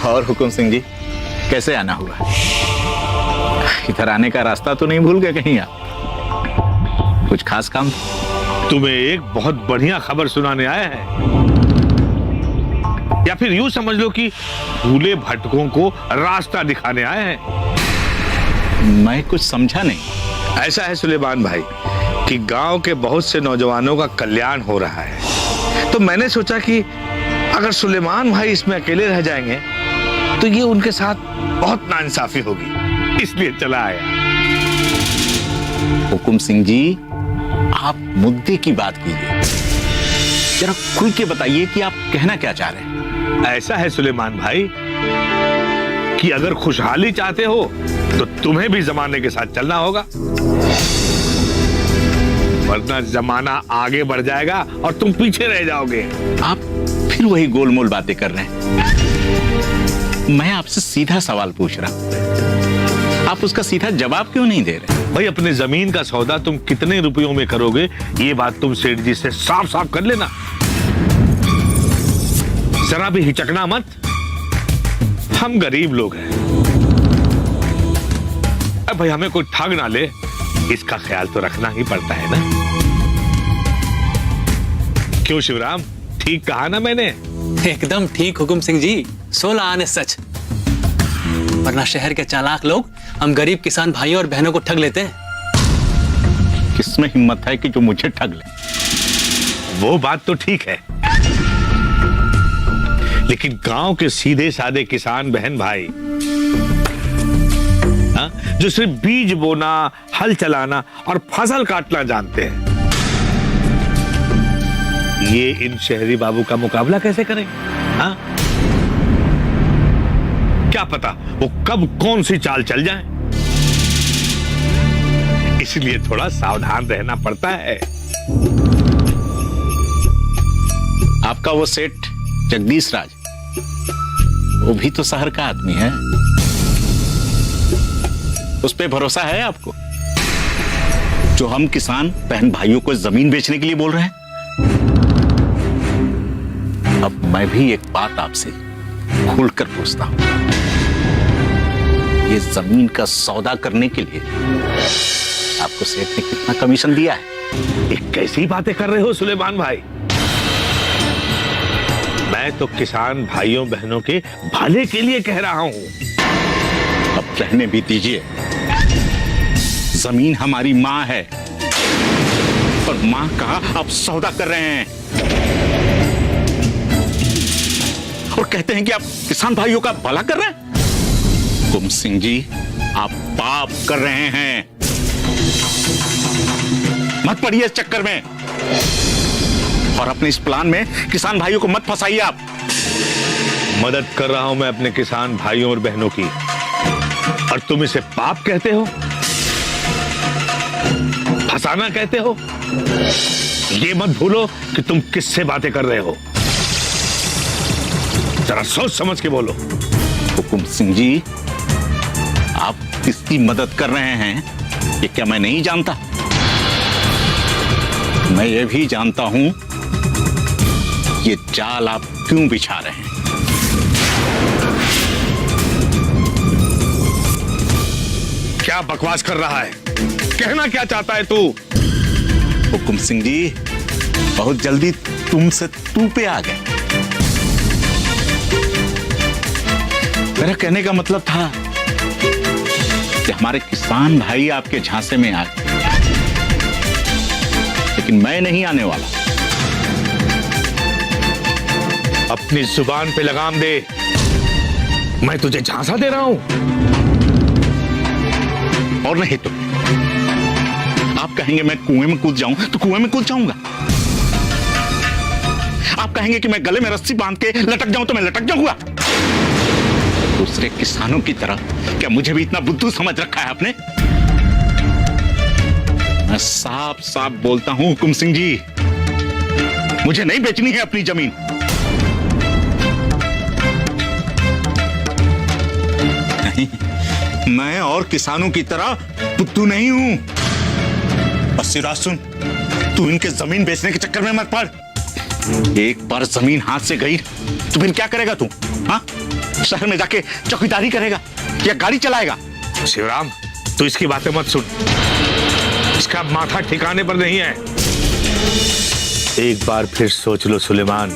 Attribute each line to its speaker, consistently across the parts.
Speaker 1: और हुकुम सिंह जी, कैसे आना हुआ? इधर आने का रास्ता तो नहीं भूल गए कहीं आप? कुछ खास काम?
Speaker 2: तुम्हें एक बहुत बढ़िया खबर सुनाने आए हैं, या फिर यूं समझ लो कि भूले भटकों को रास्ता दिखाने आए हैं।
Speaker 1: मैं कुछ समझा नहीं।
Speaker 2: ऐसा है सुलेमान भाई कि गांव के बहुत से नौजवानों का कल्याण हो रहा है, तो मैंने सोचा कि अगर सुलेमान भाई इसमें अकेले रह जाएंगे तो ये उनके साथ बहुत नाइंसाफी होगी, इसलिए चला आया।
Speaker 1: हुकुम सिंह जी, आप मुद्दे की बात कीजिए, जरा खुल के बताइए कि आप कहना क्या चाह रहे हैं।
Speaker 2: ऐसा है सुलेमान भाई कि अगर खुशहाली चाहते हो तो तुम्हें भी जमाने के साथ चलना होगा, वरना जमाना आगे बढ़ जाएगा और तुम पीछे रह जाओगे।
Speaker 1: आप फिर वही गोलमोल बातें कर रहे हैं। मैं आपसे सीधा सवाल पूछ रहा हूं, आप उसका सीधा जवाब क्यों नहीं दे रहे?
Speaker 2: भाई, अपने जमीन का सौदा तुम कितने रुपयों में करोगे, ये बात तुम सेठ जी से साफ साफ कर लेना। जरा भी हिचकना मत, हम गरीब लोग हैं। अब भाई हमें कोई ठग ना ले, इसका ख्याल तो रखना ही पड़ता है ना। क्यों शिवराम, ठीक कहा ना मैंने?
Speaker 3: एकदम ठीक हुकुम सिंह जी, 16 आने सच। वरना शहर के चालाक लोग हम गरीब किसान भाइयों और बहनों को ठग लेते हैं।
Speaker 1: किसमें हिम्मत है कि जो मुझे ठग ले?
Speaker 2: वो बात तो ठीक है, लेकिन गांव के सीधे साधे किसान बहन भाई, जो सिर्फ बीज बोना, हल चलाना और फसल काटना जानते हैं, ये इन शहरी बाबू का मुकाबला कैसे करें? हाँ? क्या पता वो कब कौन सी चाल चल जाए, इसलिए थोड़ा सावधान रहना पड़ता है।
Speaker 1: आपका वो सेठ जगदीश राज, वो भी तो शहर का आदमी है, उस पे भरोसा है आपको? जो हम किसान बहन भाइयों को जमीन बेचने के लिए बोल रहे हैं। अब मैं भी एक बात आपसे खुलकर पूछता हूं, ये जमीन का सौदा करने के लिए आपको सेठ ने कितना कमीशन दिया है?
Speaker 2: ये कैसी बातें कर रहे हो सुलेमान भाई? मैं तो किसान भाइयों बहनों के भले के लिए कह रहा हूं।
Speaker 1: अब कहने भी दीजिए, जमीन हमारी मां है और मां का आप सौदा कर रहे हैं और कहते हैं कि आप किसान भाइयों का भला कर रहे हैं। हुकुम सिंह जी, आप पाप कर रहे हैं, मत पड़िए इस चक्कर में और अपने इस प्लान में किसान भाइयों को मत फंसाइए। आप
Speaker 2: मदद कर रहा हूं मैं अपने किसान भाइयों और बहनों की, और तुम इसे पाप कहते हो, फंसाना कहते हो? ये मत भूलो कि तुम किससे बातें कर रहे हो, जरा सोच समझ के बोलो।
Speaker 1: हुकुम सिंह जी, आप किसकी मदद कर रहे हैं ये क्या मैं नहीं जानता? मैं ये भी जानता हूं ये जाल आप क्यों बिछा रहे हैं।
Speaker 2: क्या बकवास कर रहा है? कहना क्या चाहता है तू?
Speaker 1: हुकुम सिंह जी, बहुत जल्दी तुमसे तू पे आ गए। मेरा कहने का मतलब था कि हमारे किसान भाई आपके झांसे में आ गए, लेकिन मैं नहीं आने वाला।
Speaker 2: अपनी जुबान पे लगाम दे, मैं तुझे झांसा दे रहा हूं?
Speaker 1: और नहीं तो आप कहेंगे मैं कुएं में कूद जाऊं तो कुएं में कूद जाऊंगा। आप कहेंगे कि मैं गले में रस्सी बांध के लटक जाऊं तो मैं लटक जाऊंगा। दूसरे किसानों की तरह क्या मुझे भी इतना बुद्धू समझ रखा है आपने? मैं साफ साफ बोलता हूं हुकुम सिंह जी, मुझे नहीं बेचनी है अपनी जमीन। नहीं, मैं और किसानों की तरह बुद्धू नहीं हूं। बस सिराज सुन, तू इनके जमीन बेचने के चक्कर में मत पड़। एक बार जमीन हाथ से गई तो फिर क्या करेगा तू? हाँ, शहर में जाके चौकीदारी करेगा या गाड़ी चलाएगा?
Speaker 2: शिवराम, तू इसकी बातें मत सुन, इसका माथा ठिकाने पर नहीं है। एक बार फिर सोच लो सुलेमान,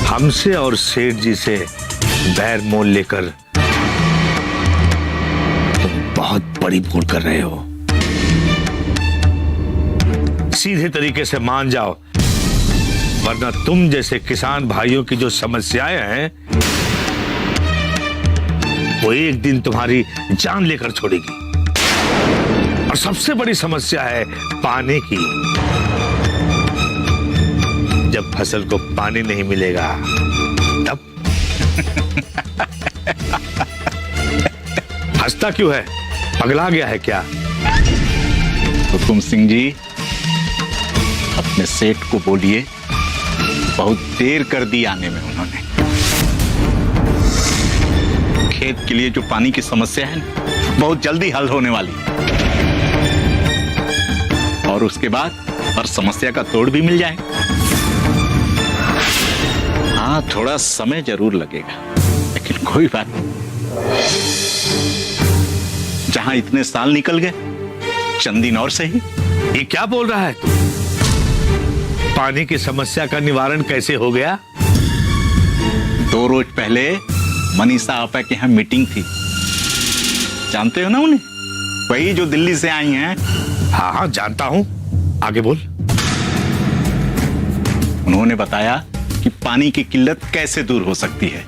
Speaker 2: हमसे और सेठ जी से बैर मोल लेकर तुम बहुत बड़ी भूल कर रहे हो। सीधे तरीके से मान जाओ, वरना तुम जैसे किसान भाइयों की जो समस्याएं हैं वो एक दिन तुम्हारी जान लेकर छोड़ेगी। और सबसे बड़ी समस्या है पानी की। जब फसल को पानी नहीं मिलेगा तब हंसता क्यों है? पगला गया है क्या?
Speaker 1: हुकुम सिंह जी, अपने सेठ को बोलिए, बहुत देर कर दी आने में उन्होंने। खेत के लिए जो पानी की समस्या है बहुत जल्दी हल होने वाली, और उसके बाद हर समस्या का तोड़ भी मिल जाए। हाँ, थोड़ा समय जरूर लगेगा, लेकिन कोई बात नहीं। जहां इतने साल निकल गए, चंद दिन और सही।
Speaker 2: ये क्या बोल रहा है तू? पानी की समस्या का निवारण कैसे हो गया?
Speaker 1: 2 रोज पहले मनीषा आपा के यहाँ मीटिंग थी, जानते हो ना उन्हें? वही जो दिल्ली से आई हैं।
Speaker 2: हाँ हाँ जानता हूं, आगे बोल।
Speaker 1: उन्होंने बताया कि पानी की किल्लत कैसे दूर हो सकती है।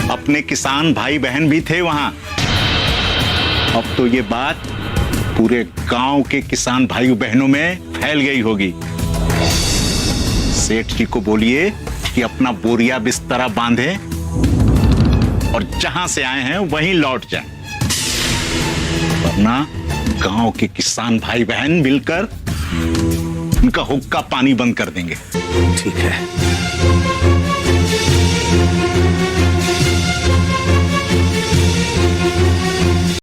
Speaker 1: अपने किसान भाई बहन भी थे वहां। अब तो ये बात पूरे गांव के किसान भाई बहनों में फैल गई होगी। सेठ जी को बोलिए कि अपना बोरिया बिस्तरा बांधे और जहां से आए हैं वहीं लौट जाएं, वरना गांव के किसान भाई बहन मिलकर उनका हुक्का पानी बंद कर देंगे।
Speaker 2: ठीक है,